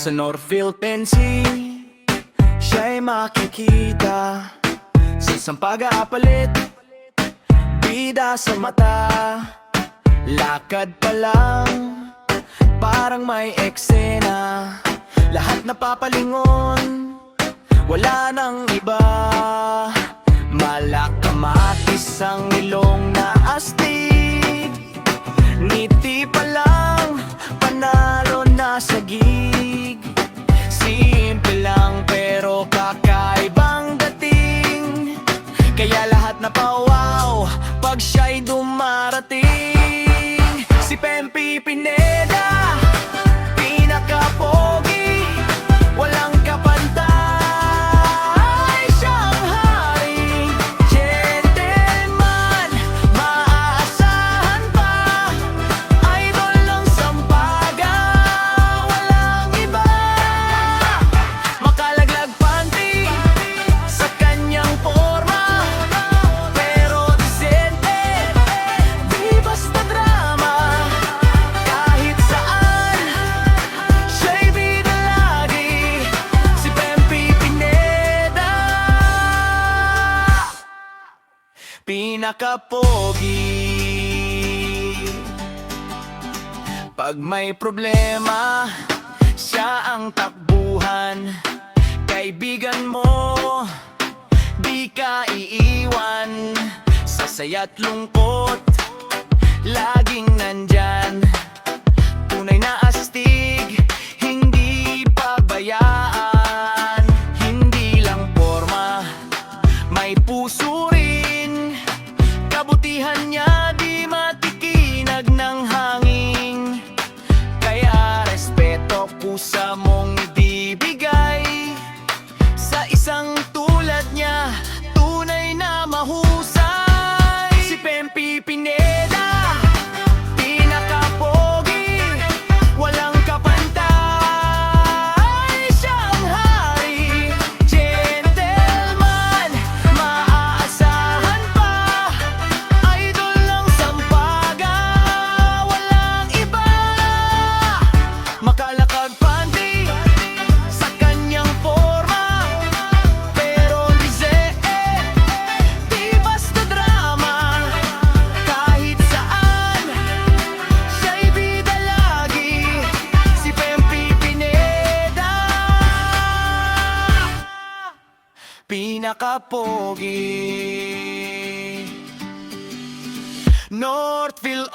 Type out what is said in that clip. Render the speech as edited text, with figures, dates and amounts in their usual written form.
sa Northville, Pensi, siya'y makikita sa isang pag-aapalit, bida sa mata. Lakad pa lang, parang may eksena. Lahat napapalingon, wala nang iba. Malakamatis ang ilong na astig. Ngiti pa lang, panalo na sa gig. Simple lang pero kakaibang dating. Kaya lahat na pa-wow pag siya'y dumarating. Si Pempi Pineda, pinaka-pogi, walang kapantay. Siyang hari, gentleman, maaasahan pa. Idol ng Sampaga, walang iba. Makalaglag panty sa kanyang forma, pero disente, di basta drama. Kahit saan, siya'y bida lagi. Si Pempi Pineda, pinaka-pogi. Pag may problema, siya ang takbuhan. Kaibigan mo, di ka iiwan. Sa saya't lungkot, laging nandyan. Tunay na astig, hindi pabayaan. Hindi lang forma, may puso rin. Kabutihan niya di matikinag ng hangin. Kaya respeto kusa mong ibibigay sa isang tulad niya, tunay na mahusay. Si Pempi Pineda, pinaka-pogi, walang kapantay. Siyang hari, gentleman, maaasahan pa. Idol ng Sampaga, walang iba. Makalakad panty sa kanyang forma, pero di basta drama. Kahit saan, siya'y bida lagi. Si Pempi Pineda, pinaka-pogi. Northville